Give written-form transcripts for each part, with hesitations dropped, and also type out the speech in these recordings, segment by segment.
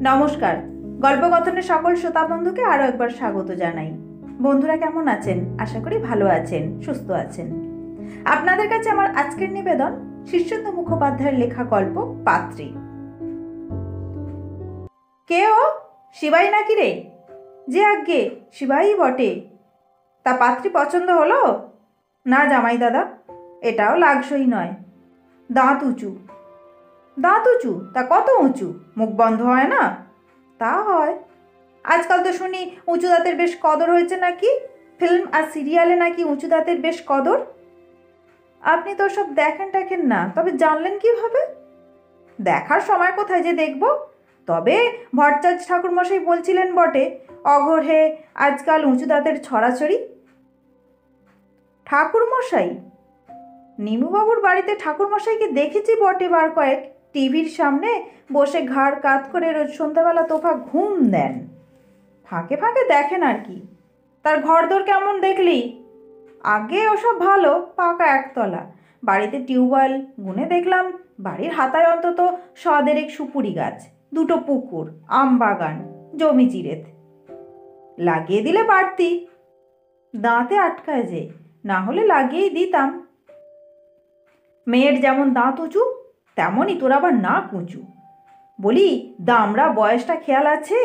নমস্কার। গল্পকথনের সকল শ্রোতা বন্ধুকে আরও একবার স্বাগত জানাই। বন্ধুরা কেমন আছেন? আশা করি ভালো আছেন, সুস্থ আছেন। আপনাদের কাছে আমার আজকের নিবেদন শীর্ষেন্দু মুখোপাধ্যায়ের লেখা গল্প পাত্রী। কে ও? শিবাই নাকি রে? যে আজ্ঞে, শিবাই বটে। তা পাত্রী পছন্দ হলো? না জামাই দাদা, এটাও লাগসই নয়। দাঁত উঁচু। দাঁত উঁচু? তা কত উঁচু? মুখ বন্ধ হয় না? তা হয়। আজকাল তো শুনি উঁচু দাঁতের বেশ কদর হয়েছে নাকি, ফিল্ম আর সিরিয়ালে নাকি উঁচু দাঁতের বেশ কদর। আপনি তো সব দেখেন না, তবে জানলেন কিভাবে? দেখার সময় কোথায় যে দেখব। তবে ভট্টাচার্য ঠাকুরমশাই বলছিলেন বটে, অঘোরে আজকাল উঁচু দাঁতের ছড়াছড়ি। ঠাকুরমশাই? নিমুবাবুর বাড়িতে ঠাকুরমশাইকে দেখেছি বটে বার কয়েক, টিভির সামনে বসে ঘাড় কাত করে রোজ সন্ধ্যাবেলা তোফা ঘুম দেন। ফাঁকে ফাঁকে দেখেন আর কি। তার ঘরদোর কেমন দেখলি? আগে ওসব ভালো, পাকা একতলা, বাড়িতে টিউবওয়েল, গুনে দেখলাম বাড়ির হাতায় অন্তত 100 সুপুরি গাছ, 2টো পুকুর, আম বাগান, জমি চিরেত। লাগিয়ে দিলে পারতি। দাঁতে আটকায় যে, না হলে লাগিয়েই দিতাম। মেয়ের যেমন দাঁত উঁচু, তেমনই তোর আবার নাক উঁচু। বলি, দামরা বয়সটা খেয়াল আছে?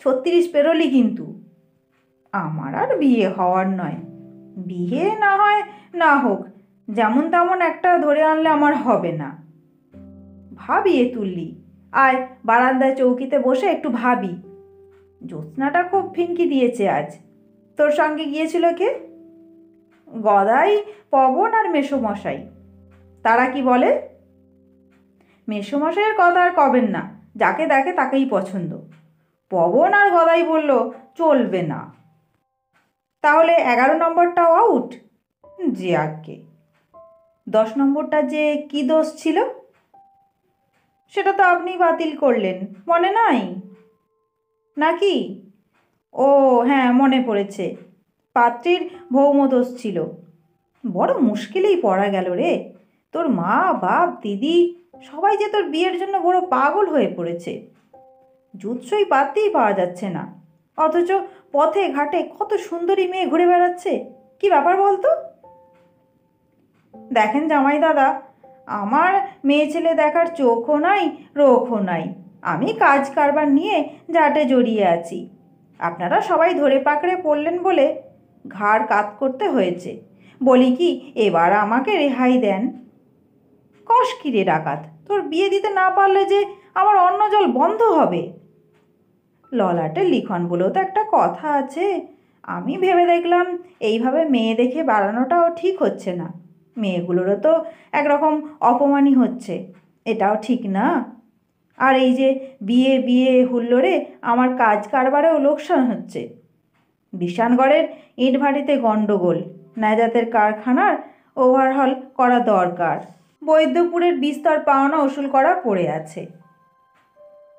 36 পেরোলি কিন্তু। আমার আর বিয়ে হওয়ার নয়। বিয়ে না হয় না হোক, যেমন তেমন একটা ধরে আনলে আমার হবে না। ভাবিয়ে তুললি। আয়, বারান্দায় চৌকিতে বসে একটু ভাবি। জ্যোৎস্নাটা খুব ফিনকি দিয়েছে আজ। তোর সঙ্গে গিয়েছিল কে? গদাই, পবন আর মেসোমশাই। তারা কি বলে? মেসোমশাইয়ের কথা আর কবেন না, যাকে দেখে তাকেই পছন্দ। পবন আর গদাই বলল চলবে না। তাহলে 11 নম্বরটাও আউট? যে আজ্ঞে। 10 নম্বরটা যে কি দোষ ছিল? সেটা তো আপনি বাতিল করলেন, মনে নাই নাকি? ও হ্যাঁ, মনে পড়েছে। পাত্রীর ভৌমদোষ ছিল। বড় মুশকিলেই পড়া গেল রে। তোর মা, বাপ, দিদি সবাই যে তোর বিয়ের জন্য বড় পাগল হয়ে পড়েছে। জুৎসই পাত্রীই পাওয়া যাচ্ছে না, অথচ পথে ঘাটে কত সুন্দরী মেয়ে ঘুরে বেড়াচ্ছে। কি ব্যাপার বলতো? দেখেন জামাই দাদা, আমার মেয়ে ছেলে দেখার চোখও নাই, রোখও নাই। আমি কাজ কারবার নিয়ে জাটে জড়িয়ে আছি। আপনারা সবাই ধরে পাকড়ে পড়লেন বলে ঘাড় কাত করতে হয়েছে। বলি কি, এবার আমাকে রেহাই দেন। কষ কি রে ডাকাত, তোর বিয়ে দিতে না পারলে যে আমার অন্ন জল বন্ধ হবে। ললাটের লিখন বলেও তো একটা কথা আছে। আমি ভেবে দেখলাম এইভাবে মেয়ে দেখে বাড়ানোটাও ঠিক হচ্ছে না। মেয়েগুলোরও তো একরকম অপমানই হচ্ছে, এটাও ঠিক না। আর এই যে বিয়ে বিয়ে হুল্লোড়ে আমার কাজ কারবারেও লোকসান হচ্ছে। বিশানগড়ের ইটভাটিতে গণ্ডগোল, নাজাতের কারখানার ওভারহল করা দরকার, বৈদ্যপুরের বিস্তর পাওনা ওসুল করা পড়ে আছে।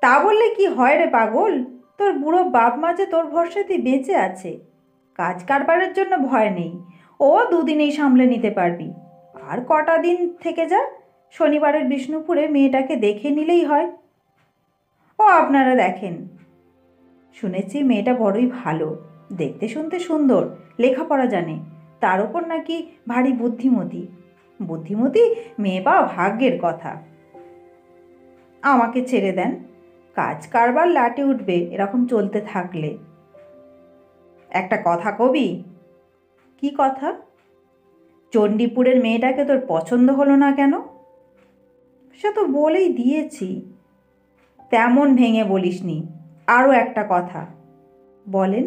তা বললে কি হয় রে পাগল? তোর বুড়ো বাপ মা যে তোর ভরসাতেই বেঁচে আছে। কাজ কারবারের জন্য ভয় নেই, ও 2 দিনেই সামলে নিতে পারবি। আর কটা দিন থেকে যা, শনিবারের বিষ্ণুপুরে মেয়েটাকে দেখে নিলেই হয়। ও আপনারা দেখেন। শুনেছি মেয়েটা বড়ই ভালো, দেখতে শুনতে সুন্দর, লেখাপড়া জানে, তার ওপর নাকি ভারী বুদ্ধিমতী। বুদ্ধিমতী মেয়ে পাওয়া ভাগ্যের কথা। আমাকে ছেড়ে দেন, কাজ কারবার লাটে উঠবে এরকম চলতে থাকলে। একটা কথা কবি? কি কথা? চণ্ডীপুরের মেয়েটাকে তোর পছন্দ হলো না কেন? সে তো বলেই দিয়েছি। তেমন ভেঙে বলিসনি। আরও একটা কথা বলেন।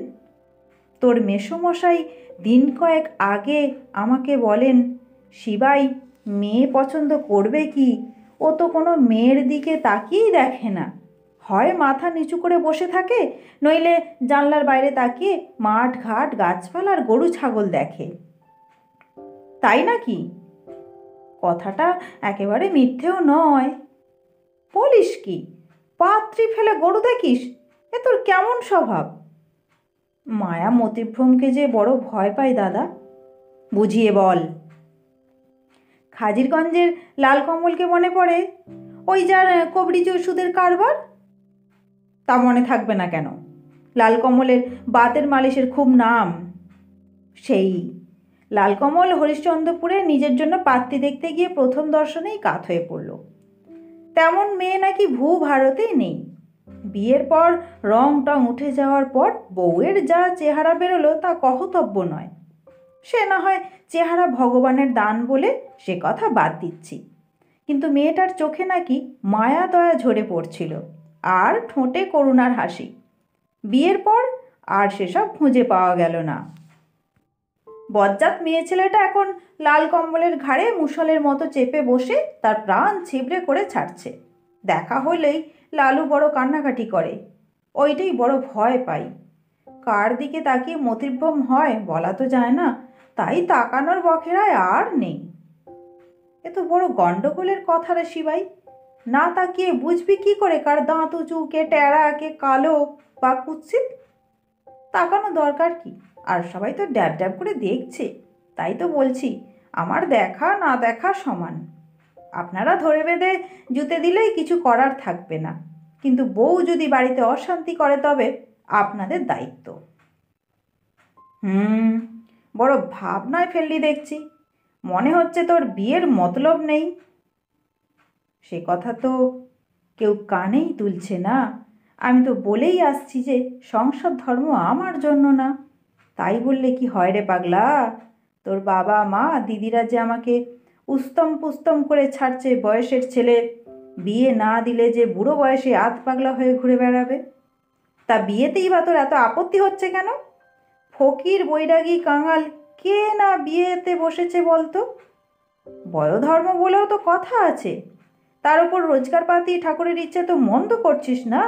তোর মেসোমশাই দিন কয়েক আগে আমাকে বলেন, শিবাই মেয়ে পছন্দ করবে কি, ও তো কোনো মেয়ের দিকে তাকিয়েই দেখে না। হয় মাথা নিচু করে বসে থাকে, নইলে জানলার বাইরে তাকিয়ে মাঠ ঘাট গাছপালা আর গরু ছাগল দেখে। তাই নাকি? কথাটা একেবারে মিথ্যেও নয়। বলিস কি? পাত্রী ফেলে গরু দেখিস? এ তোর কেমন স্বভাব? মায়া মতিভ্রমকে যে বড় ভয় পাই দাদা। বুঝিয়ে বল। খাজিরগঞ্জের লাল কমলকে মনে পড়ে? ওই যার কবরিজ ওষুধের কারবার। তা মনে থাকবে না কেন? লালকমলের বাতের মালিশের খুব নাম। সেই লালকমল হরিশ্চন্দ্রপুরে নিজের জন্য পাত্রী দেখতে গিয়ে প্রথম দর্শনেই কাত হয়ে পড়ল। তেমন মেয়ে নাকি ভারতেই নেই। বিয়ের পর রং টং উঠে যাওয়ার পর বউয়ের যা চেহারা বেরোলো তা কহতব্য নয়। সে না হয় চেহারা ভগবানের দান বলে সে কথা বাদ দিচ্ছি, কিন্তু মেয়েটার চোখে নাকি মায়া দয়া ঝরে পড়ছিল, আর ঠোঁটে করুণার হাসি। বিয়ের পর আর সেসব খুঁজে পাওয়া গেল না। বজ্জাত মেয়ে ছেলেটা এখন লাল কম্বলের ঘাড়ে মুষলের মতো চেপে বসে তার প্রাণ ছিবড়ে করে ছাড়ছে। দেখা হলেই লালু বড় কান্নাকাটি করে, ওইটাই বড় ভয় পাই। কার দিকে তাকিয়ে মতিভ্রম হয় বলা তো যায় না, তাই তাকানোর বখেরায় আর নেই। এ তো বড় গন্ডগোলের কথা রে শিবাই। না তাকিয়ে বুঝবি কি করে কার দাঁত উঁচু, কে টেরা, কে কালো বা কুৎসিত? তাকানো দরকার কি? আর সবাই তো ড্যাব ড্যাব করে দেখছে। তাই তো বলছি, আমার দেখা না দেখা সমান। আপনারা ধরে বেঁধে জুতে দিলেই কিছু করার থাকবে না, কিন্তু বউ যদি বাড়িতে অশান্তি করে তবে আপনাদের দায়িত্ব। বড় ভাবনায় ফেললি দেখছি। মনে হচ্ছে তোর বিয়ের মতলব নেই। সে কথা তো কেউ কানেই তুলছে না। আমি তো বলেই আসছি যে সংসার ধর্ম আমার জন্য না। তাই বললে কি হয় রে পাগলা? তোর বাবা মা দিদিরা যে আমাকে উস্তম পুস্তম করে ছাড়ছে বয়সের ছেলে, বিয়ে না দিলে যে বুড়ো বয়সে আধ পাগলা হয়ে ঘুরে বেড়াবে। তা বিয়েতেই বা তোর এত আপত্তি হচ্ছে কেন? ফকির বৈরাগী কাঙাল কে না বিয়েতে বসেছে বলতো? বয়োধর্ম বলেও তো কথা আছে। তার উপর রোজগারপাতি ঠাকুরের ইচ্ছে তো মন্দ করছিস না।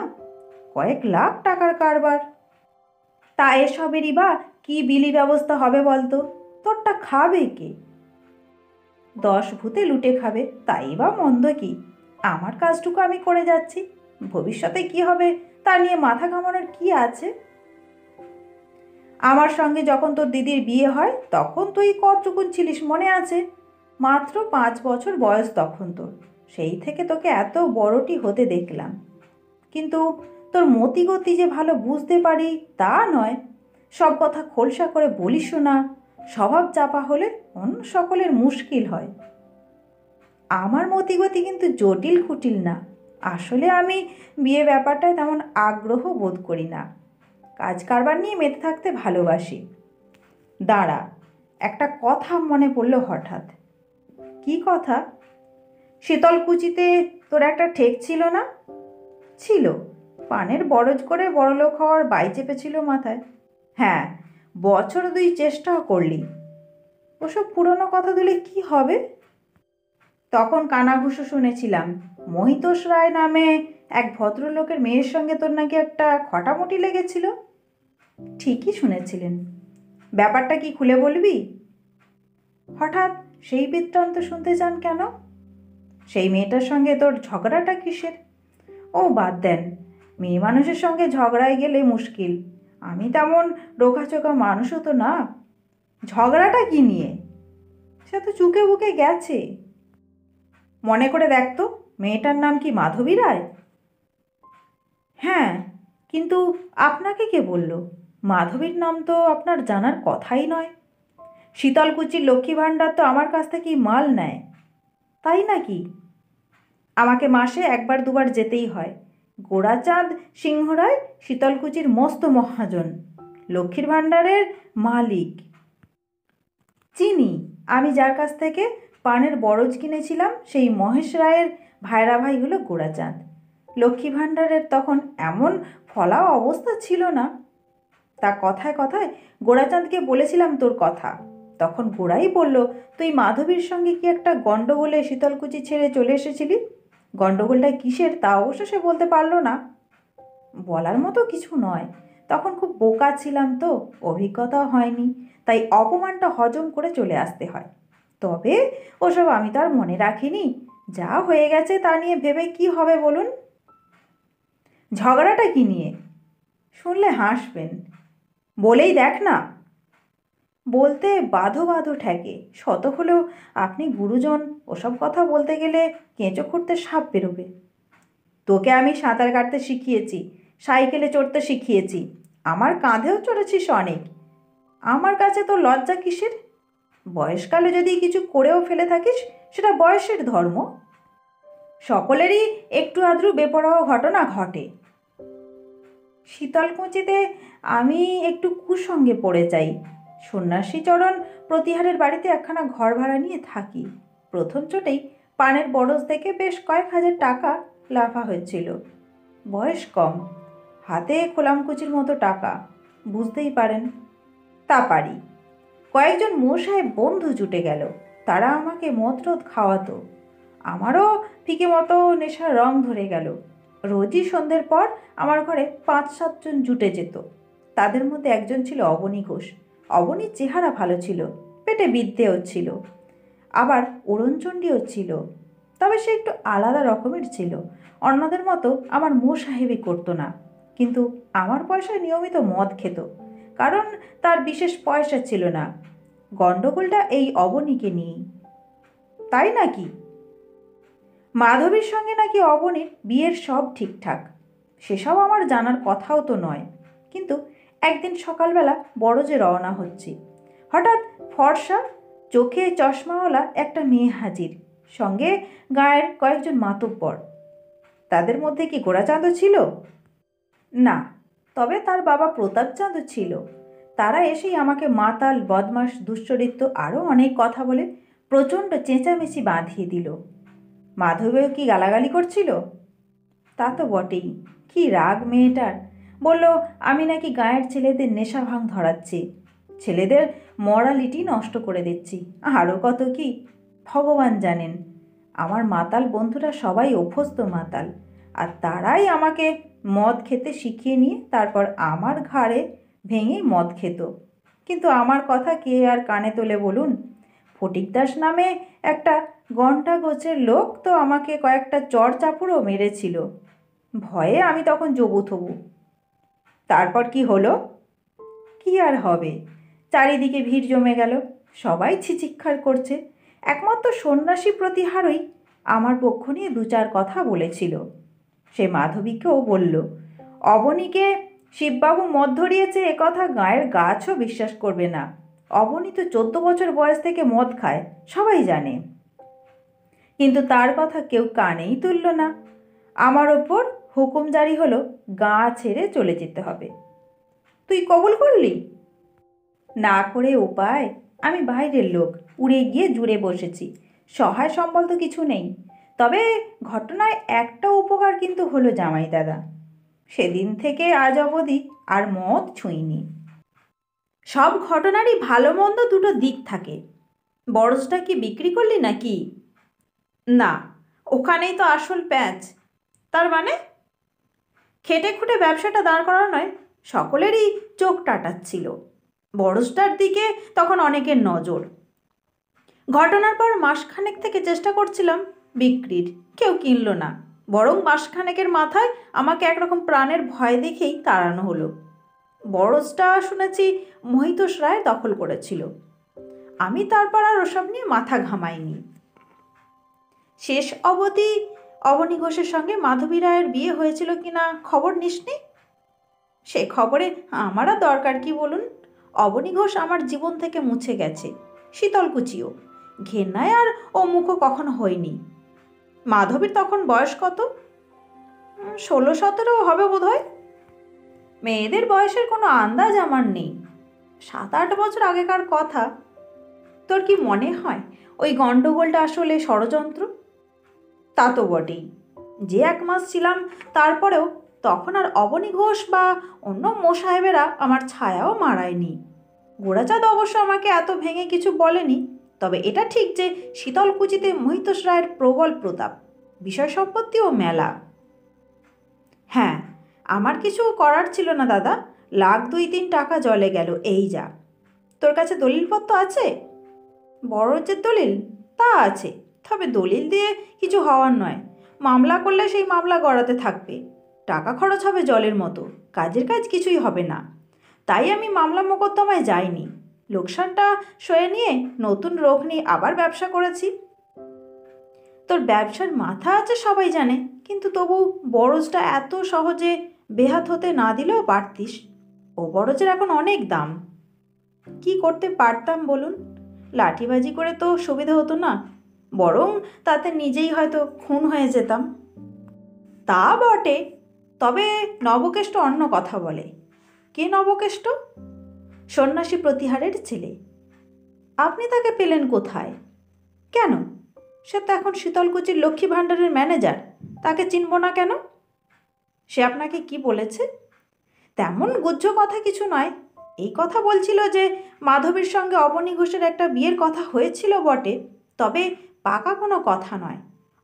কয়েক লাখ টাকার কারবার। তা এসবেরই বা কি বিলি ব্যবস্থা হবে বলতো? তোরটা খাবে কে? 10 ভূতে লুটে খাবে, তাই বা মন্দ কি? আমার কাজটুকু আমি করে যাচ্ছি, ভবিষ্যতে কি হবে তা নিয়ে মাথা ঘামানোর কি আছে? আমার সঙ্গে যখন তোর দিদির বিয়ে হয় তখন তুই কতটুকুন ছিলিস মনে আছে? মাত্র 5 বছর বয়স তখন তোর। সেই থেকে তোকে এত বড়টি হতে দেখলাম, কিন্তু তোর মতিগতি যে ভালো বুঝতে পারি তা নয়। সব কথা খোলসা করে বলিসও না। স্বভাব চাপা হলে অন্য সকলের মুশকিল হয়। আমার মতিগতি কিন্তু জটিল কুটিল না। আসলে আমি বিয়ে ব্যাপারটায় তেমন আগ্রহ বোধ করি না। কাজ কারবার নিয়ে মেতে থাকতে ভালোবাসি। দাঁড়া, একটা কথা মনে পড়ল হঠাৎ। কি কথা? শীতলকুচিতে তোর একটা ঠেক ছিল না? ছিল। পানের বরজ করে বড়লোক হওয়ার বাই চেপেছিল মাথায়। হ্যাঁ, বছর 2 চেষ্টাও করলি। ওসব পুরনো কথা দিলে কি হবে? তখন কানাঘুষো শুনেছিলাম মহিতোষ রায় নামে এক ভদ্রলোকের মেয়ের সঙ্গে তোর নাকি একটা খটামটি লেগেছিল। ঠিকই শুনেছিলেন। ব্যাপারটা কি খুলে বলবি? হঠাৎ সেই বৃত্তান্ত শুনতে চান কেন? সেই মেয়েটার সঙ্গে তোর ঝগড়াটা কিসের? ও বাদ দেন, মেয়ে মানুষের সঙ্গে ঝগড়ায় গেলে মুশকিল। আমি তেমন রোকাচোকা মানুষও তো না। ঝগড়াটা কি নিয়ে? সে তো চুকে বুকে গেছে। মনে করে দেখ তো, মেয়েটার নাম কি মাধবী রায়? হ্যাঁ, কিন্তু আপনাকে কে বলল? মাধবীর নাম তো আপনার জানার কথাই নয়। শীতলকুচির লক্ষ্মী ভাণ্ডার তো আমার কাছ থেকেই মাল নেয়। তাই নাকি? আমাকে মাসে 1-2বার যেতেই হয়। গোড়াচাঁদ সিংহরায় শীতলকুচির মস্ত মহাজন, লক্ষ্মীর ভাণ্ডারের মালিক। চিনি, আমি যার কাছ থেকে পানের বরজ কিনেছিলাম সেই মহেশ রায়ের ভাইরা ভাই হলো গোড়াচাঁদ। লক্ষ্মী ভাণ্ডারের তখন এমন ফলাও অবস্থা ছিল না। তা কথায় কথায় গোড়াচাঁদকে বলেছিলাম তোর কথা। তখন গোড়াই বলল, তুই মাধবীর সঙ্গে কি একটা গণ্ডগোলে শীতলকুচি ছেড়ে চলে এসেছিলি। গণ্ডগোলটা কিসের তা অবশ্য সে বলতে পারল না। বলার মতো কিছু নয়, তখন খুব বোকা ছিলাম তো, অভিজ্ঞতাও হয়নি, তাই অপমানটা হজম করে চলে আসতে হয়। তবে ওসব আমি তো আর মনে রাখিনি। যা হয়ে গেছে তা নিয়ে ভেবে কি হবে বলুন? ঝগড়াটা কি নিয়ে? শুনলে হাসবেন। বলেই দেখ না। বলতে বাঁধো বাঁধো ঠেকে, শত হলেও আপনি গুরুজন, ওসব কথা বলতে গেলে কেঁচো খুঁড়তে সাপ বেরোবে। তোকে আমি সাঁতার কাটতে শিখিয়েছি, সাইকেলে চড়তে শিখিয়েছি, আমার কাঁধেও চড়েছিস অনেক। আমার কাছে তো লজ্জা কিসের? বয়সকালে যদি কিছু করেও ফেলে থাকিস সেটা বয়সের ধর্ম। সকলেরই একটু আধটু বেপরোয়া ঘটনা ঘটে। শীতলকুচিতে আমি একটু কুসঙ্গে পড়ে যাই। সন্ন্যাসীচরণ প্রতিহারের বাড়িতে একখানা ঘর ভাড়া নিয়ে থাকি। প্রথম চোটেই পানের বরজ থেকে বেশ কয়েক হাজার টাকা লাফা হয়েছিল। বয়স কম, হাতে খোলামকুচির মতো টাকা, বুঝতেই পারেন। তা পারি। কয়েকজন মোসাহেব বন্ধু জুটে গেল, তারা আমাকে মদরদ খাওয়াতো। আমারও ফিকে মতো নেশার রং ধরে গেল। রোজই সন্ধ্যের পর আমার ঘরে 5-7 জন জুটে যেত। তাদের মধ্যে একজন ছিল অবনী ঘোষ। অবনীর চেহারা ভালো ছিল, পেটে বিদ্যেও ছিল, আবার ওড়নচণ্ডীও ছিল। তবে সে একটু আলাদা রকমের ছিল, অন্যদের মতো আমার মোসাহেবি করতো না। কিন্তু আমার পয়সায় নিয়মিত মদ খেত, কারণ তার বিশেষ পয়সা ছিল না। গণ্ডগোলটা এই অবনীকে নিয়েই, তাই নাকি? মাধবীর সঙ্গে নাকি অবনীর বিয়ের সব ঠিকঠাক। সেসব আমার জানার কথাও তো নয়। কিন্তু একদিন সকালবেলা বড়জে রওনা হচ্ছি, হঠাৎ ফর্সা, চোখে চশমাওয়ালা একটা মেয়ে হাজির, সঙ্গে গায়ের কয়েকজন মাতব্বর। তাদের মধ্যে কি গোরাচাঁদও ছিল? না, তবে তার বাবা প্রতাপচাঁদও ছিল। তারা এসেই আমাকে মাতাল, বদমাস, দুশ্চরিত্র আরও অনেক কথা বলে প্রচণ্ড চেঁচামেচি বাঁধিয়ে দিল। মাধবীও কি গালাগালি করছিল? তা তো বটেই। কি রাগ মেয়েটার! বলল আমি নাকি গাঁয়ের ছেলেদের নেশা ভাঙ ধরাচ্ছি, ছেলেদের মরালিটি নষ্ট করে দিচ্ছি, আরও কত কি। ভগবান জানেন, আমার মাতাল বন্ধুরা সবাই অভ্যস্ত মাতাল, আর তারাই আমাকে মদ খেতে শিখিয়ে নিয়ে তারপর আমার ঘাড়ে ভেঙে মদ খেত। কিন্তু আমার কথা কে আর কানে তোলে বলুন? ফটিকদাস নামে একটা ঘণ্টা গোছের লোক তো আমাকে কয়েকটা চড় চাপুরও মেরেছিল। ভয়ে আমি তখন জবুথবু। তারপর কি হলো? কি আর হবে, চারিদিকে ভিড় জমে গেল, সবাই ছিচিৎকার করছে। একমাত্র সন্ন্যাসী প্রতিহারই আমার পক্ষ নিয়ে 2-4 কথা বলেছিল। সে মাধবীকেও বলল, অবনীকে শিববাবু মদ ধরিয়েছে একথা গায়ের গাছও বিশ্বাস করবে না। অবনী তো 14 বছর বয়স থেকে মদ খায়, সবাই জানে। কিন্তু তার কথা কেউ কানেই তুলল না। আমার ওপর হুকুম জারি হলো, গা ছেড়ে চলে যেতে হবে। তুই কবুল করলি? না করে উপায়, আমি বাইরের লোক, উড়ে গিয়ে জুড়ে বসেছি, সহায় সম্বল তো কিছু নেই। তবে ঘটনায় একটা উপকার কিন্তু হলো জামাই দাদা, সেদিন থেকে আজ অবধি আর মদ ছুঁইনি। সব ঘটনারই ভালো মন্দ দুটো দিক থাকে। বরজটা কি বিক্রি করলি নাকি? না, ওখানেই তো আসল প্যাঁচ। তার মানে? খেটে খুঁটে ব্যবসাটা দাঁড় করানোয় সকলেরই চোখ টাটাচ্ছিল। বরজটার দিকে তখন অনেকের নজর। ঘটনার পর মাসখানেক থেকে চেষ্টা করছিলাম বিক্রির, কেউ কিনল না। বরং মাসখানেকের মাথায় আমাকে একরকম প্রাণের ভয় দেখেই তাড়ানো হলো। বরজটা শুনেছি মহিতোষ রায় দখল করেছিল। আমি তারপর আর ওসব নিয়ে মাথা ঘামাইনি। শেষ অবধি অবনী ঘোষের সঙ্গে মাধবী রায়ের বিয়ে হয়েছিল কিনা খবর নিসনি? সে খবরে আমার আর দরকার কি বলুন? অবনী ঘোষ আমার জীবন থেকে মুছে গেছে, শীতলকুচিও। ঘেন্নায় আর ও মুখও কখনো হয়নি। মাধবীর তখন বয়স কত? 16-17 হবে বোধ হয়। মেয়েদের বয়সের কোনো আন্দাজ আমার নেই, 7-8 বছর আগেকার কথা। তোর কি মনে হয় ওই গণ্ডগোলটা আসলে ষড়যন্ত্র? তা তো বটেই। যে 1 মাস ছিলাম তারপরেও তখন আর অবনী ঘোষ বা অন্য মোসাহেবেরা আমার ছায়াও মারায়নি। গোরাচাঁদ অবশ্য আমাকে এত ভেঙে কিছু বলেনি। তবে এটা ঠিক যে শীতলকুচিতে মহিতোষ রায়ের প্রবল প্রতাপ, বিষয় সম্পত্তিও মেলা। হ্যাঁ, আমার কিছু করার ছিল না দাদা, 1,00,000-2-3 টাকা জলে গেল, এই যা। তোর কাছে দলিলপত্র আছে? বড়জের দলিল? তা আছে, তবে দলিল দিয়ে কিছু হওয়ার নয়। মামলা করলে সেই মামলা গড়াতে থাকবে, টাকা খরচ হবে জলের মতো, কাজের কাজ কিছুই হবে না। তাই আমি মামলা মোকদ্দমায় যাইনি। লোকসানটা সয়ে নিয়ে নতুন রোগ নিয়ে আবার ব্যবসা করেছি। তোর ব্যবসার মাথা আছে সবাই জানে, কিন্তু তবু বরজটা এত সহজে বেহাত হতে না দিলেও পারতিস। ও বড়জের এখন অনেক দাম। কি করতে পারতাম বলুন? লাঠিবাজি করে তো সুবিধা হতো না, বরং তাতে নিজেই হয়তো খুন হয়ে যেতাম। তা বটে, তবে নবকেষ্ট অন্য কথা বলে। কে নবকেষ্ট? সন্ন্যাসী প্রতিহারের ছেলে। আপনি তাকে পেলেন কোথায়? কেন, সে তো এখন শীতলকুচির লক্ষ্মী ভাণ্ডারের ম্যানেজার, তাকে চিনব না কেন? সে আপনাকে কি বলেছে? তেমন গুহ্য কথা কিছু নয়। এই কথা বলছিল যে মাধবীর সঙ্গে অবনী ঘোষের একটা বিয়ের কথা হয়েছিল বটে, তবে পাকা কোনো কথা নয়।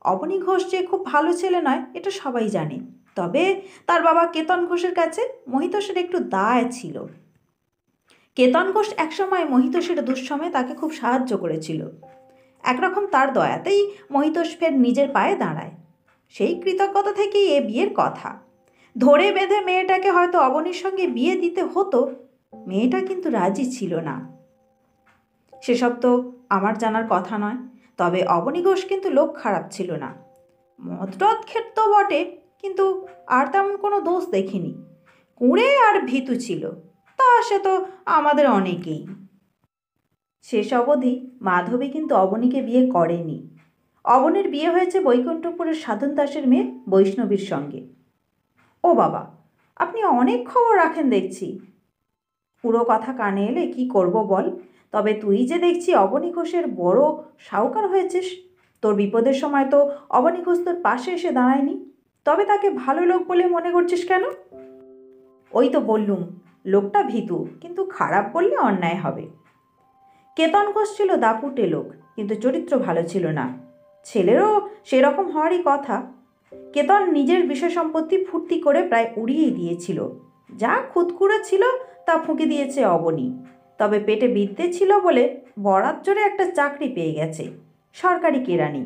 অবনী ঘোষ যে খুব ভালো ছেলে নয় এটা সবাই জানে, তবে তার বাবা কেতন ঘোষের কাছে মহিতোষের একটু দায় ছিল। কেতন ঘোষ একসময় মহিতোষের দুঃসময়ে তাকে খুব সাহায্য করেছিল। একরকম তার দয়াতেই মহিতোষ ফের নিজের পায়ে দাঁড়ায়। সেই কৃতজ্ঞতা থেকেই এ বিয়ের কথা। ধরে বেঁধে মেয়েটাকে হয়তো অবনীর সঙ্গে বিয়ে দিতে হতো, মেয়েটা কিন্তু রাজি ছিল না। সেসব তো আমার জানার কথা নয়, তবে অবনী ঘোষ কিন্তু লোক খারাপ ছিল না। মদটদ খেত বটে, কিন্তু আর তেমন কোনো দোষ দেখিনি। কুঁড়ে আর ভীতু ছিল, তা সে তো আমাদের অনেকেই। শেষ অবধি মাধবী কিন্তু অবনীকে বিয়ে করেনি। অবনীর বিয়ে হয়েছে বৈকুণ্ঠপুরের সাধন দাসের মেয়ে বৈষ্ণবীর সঙ্গে। ও বাবা, আপনি অনেক খবর রাখেন দেখছি। পুরো কথা কানে এলে কি করব বল? তবে তুই যে দেখছি অবনী ঘোষের বড় সাউকার হয়েছিস। তোর বিপদের সময় তো অবনী ঘোষ তোর পাশে এসে দাঁড়ায়নি, তবে তাকে ভালো লোক বলে মনে করছিস কেন? ওই তো বললুম, লোকটা ভীতু, কিন্তু খারাপ বললে অন্যায় হবে। কেতন ঘোষ ছিল দাপুটে লোক, কিন্তু চরিত্র ভালো ছিল না। ছেলেরও সেরকম হওয়ারই কথা। কেতন নিজের বিষয় সম্পত্তি ফুর্তি করে প্রায় উড়িয়েই দিয়েছিল। যা খুঁতখুড়ে ছিল তা ফুঁকে দিয়েছে অবনী। তবে পেটে বিদ্যে ছিল বলে বরাত জোরে একটা চাকরি পেয়ে গেছে, সরকারি কেরানি।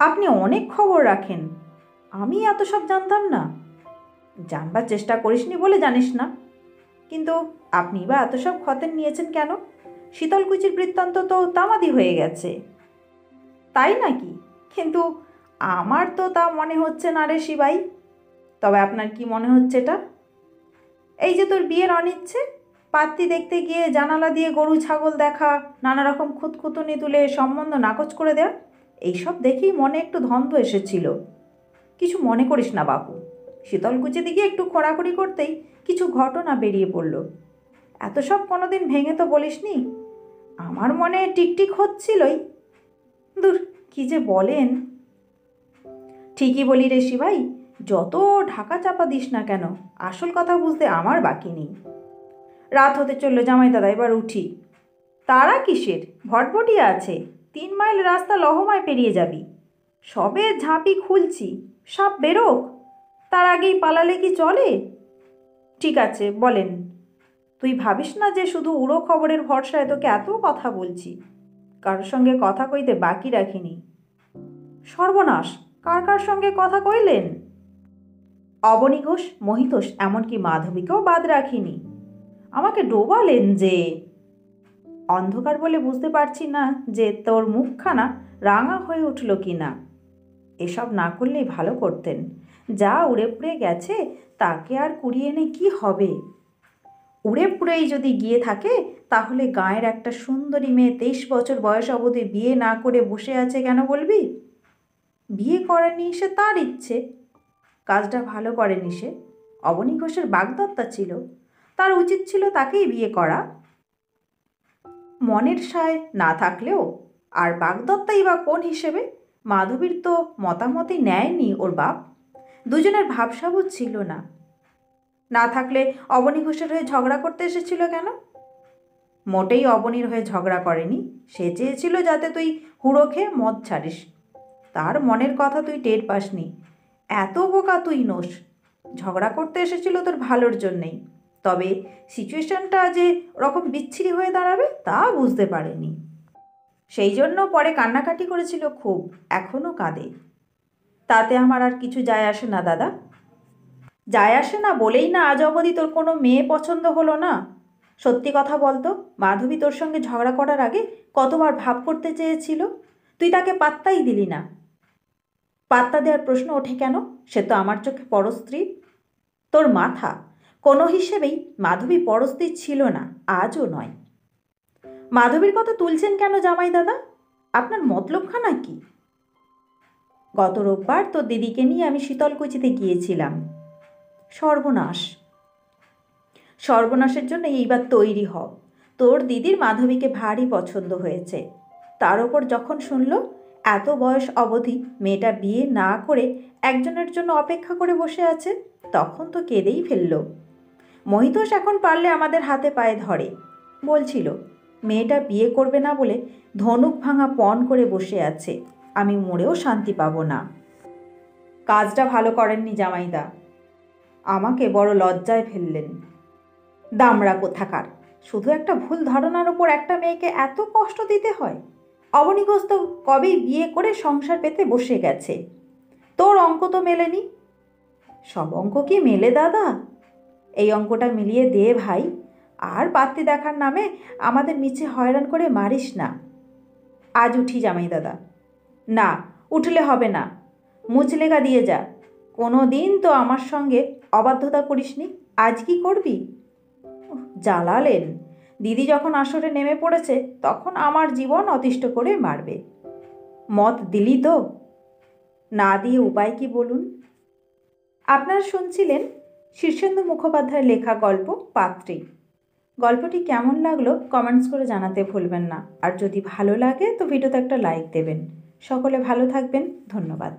আপনি অনেক খবর রাখেন, আমি এত সব জানতাম না। জানবার চেষ্টা করিসনি বলে জানিস না, কিন্তু আপনি বা এত সব খতেন নিয়েছেন কেন? শীতলকুচির বৃত্তান্ত তো তামাদি হয়ে গেছে। তাই নাকি? কিন্তু আমার তো তা মনে হচ্ছে না রে শিবাই। তবে আপনার কি মনে হচ্ছে এটা? এই যে তোর বিয়ের অনিচ্ছে, পাত্রী দেখতে গিয়ে জানালা দিয়ে গরু ছাগল দেখা, নানা রকম খুঁতখুঁতুনি তুলে সম্বন্ধ নাকচ করে দেওয়া, এইসব দেখেই মনে একটু ধন্দ এসেছিল। কিছু মনে করিস না বাপু, শীতলকুচি দিকে একটু খোঁড়াখুড়ি করতেই কিছু ঘটনা বেরিয়ে পড়ল। এত সব কোনোদিন ভেঙে তো বলিসনি। আমার মনে টিকটিক হচ্ছিলই। দূর, কি যে বলেন। ঠিকই বলি রে শিবাই, যত ঢাকা চাপা দিস না কেন, আসল কথা বুঝতে আমার বাকি নেই। রাত হতে চললো জামাই দাদা, এবার উঠি। তারা কিসের? ভটভটিয়া আছে, 3 মাইল রাস্তা লহমায় পেরিয়ে যাবি। সবে ঝাঁপি খুলছি, সাপ বেরোক, তার আগেই পালালে কি চলে? ঠিক আছে, বলেন। তুই ভাবিস না যে শুধু উড়ো খবরের ভরসায় তোকে এত কথা বলছি, কারোর সঙ্গে কথা কইতে বাকি রাখিনি। সর্বনাশ, কার কার সঙ্গে কথা কইলেন? অবনী ঘোষ, মহিতোষ, এমনকি মাধবীকেও বাদ রাখিনি। আমাকে ডোবালেন যে। অন্ধকার বলে বুঝতে পারছি না যে তোর মুখখানা রাঙা হয়ে উঠল কি না। এসব না করলেই ভালো করতেন। যা উড়ে পুড়ে গেছে তাকে আর কুড়িয়ে এনে কি হবে? উড়ে পুড়েই যদি গিয়ে থাকে, তাহলে গাঁয়ের একটা সুন্দরী মেয়ে 23 বছর বয়স অবধি বিয়ে না করে বসে আছে কেন বলবি? বিয়ে করেনি সে তার ইচ্ছে, কাজটা ভালো করেনি সে। অবনী ঘোষের বাগদত্তা ছিল, তার উচিত ছিল তাকেই বিয়ে করা। মনের সায় না থাকলেও আর বাগদত্তাই বা কোন হিসেবে? মাধবীর তো মতামতই নেয়নি ওর বাপ। দুজনের ভাবসাবও ছিল না। না থাকলে অবনী ঘোষের হয়ে ঝগড়া করতে এসেছিল কেন? মোটেই অবনীর হয়ে ঝগড়া করেনি, সে চেয়েছিল যাতে তুই হুড়ো খেয়ে মদ ছাড়িস। তার মনের কথা তুই টের পাসনি। এত বোকা তুই নোস। ঝগড়া করতে এসেছিল তোর ভালোর জন্যেই, তবে সিচুয়েশনটা যে ওরকম বিচ্ছিরি হয়ে দাঁড়াবে তা বুঝতে পারেনি। সেই জন্য পরে কান্নাকাটি করেছিল খুব, এখনও কাঁদে। তাতে আমার আর কিছু যায় আসে না দাদা। যায় আসে না বলেই না আজ অবধি তোর কোনো মেয়ে পছন্দ হলো না। সত্যি কথা বলতো, মাধবী তোর সঙ্গে ঝগড়া করার আগে কতবার ভাব করতে চেয়েছিল, তুই তাকে পাত্তাই দিলি না। পাত্তা দেওয়ার প্রশ্ন ওঠে কেন? সে তো আমার চোখে পরস্ত্রী। তোর মাথা, কোনো হিসেবেই মাধবী পরস্ত্রী ছিল না, আজও নয়। মাধবীর কথা তুলছেন কেন জামাই দাদা? আপনার মতলবখানা কি? গত রোববার তোর দিদিকে নিয়ে আমি শীতলকুচিতে গিয়েছিলাম। সর্বনাশ! সর্বনাশের জন্য এইবার তৈরি হ। তোর দিদির মাধবীকে ভারী পছন্দ হয়েছে। তার ওপর যখন শুনল এত বয়স অবধি মেয়েটা বিয়ে না করে একজনের জন্য অপেক্ষা করে বসে আছে, তখন তো কেঁদেই ফেলল। মহিতোষ এখন পারলে আমাদের হাতে পায়ে ধরে। বলছিল মেয়েটা বিয়ে করবে না বলে ধনুক ভাঙা পণ করে বসে আছে, আমি মরেও শান্তি পাবো না। কাজটা ভালো করেননি জামাইদা, আমাকে বড় লজ্জায় ফেললেন। দামড়া কোথাকার! শুধু একটা ভুল ধারণার ওপর একটা মেয়েকে এত কষ্ট দিতে হয়? অবনী ঘোষ তো কবেই বিয়ে করে সংসার পেতে বসে গেছে। তোর অঙ্ক তো মেলেনি। সব অঙ্ক কি মেলে দাদা? এই অঙ্কটা মিলিয়ে দে ভাই, আর পাত্রী দেখার নামে আমাদের মিছে হয়রান করে মারিস না। আজ উঠি জামাই দাদা। না, উঠলে হবে না, মুচলেখা দিয়ে যা। কোনো দিন তো আমার সঙ্গে অবাধ্যতা করিসনি, আজ কি করবি? জ্বালালেন। দিদি যখন আসরে নেমে পড়েছে তখন আমার জীবন অতিষ্ঠ করে মারবে। মত দিলি তো? না দিয়ে উপায় কি বলুন? আপনারা শুনছিলেন শীর্ষেন্দু মুখোপাধ্যায়ের লেখা গল্প পাত্রী। গল্পটি কেমন লাগলো কমেন্টস করে জানাতে ভুলবেন না। আর যদি ভালো লাগে তো ভিডিওতে একটা লাইক দেবেন। সকলে ভালো থাকবেন, ধন্যবাদ।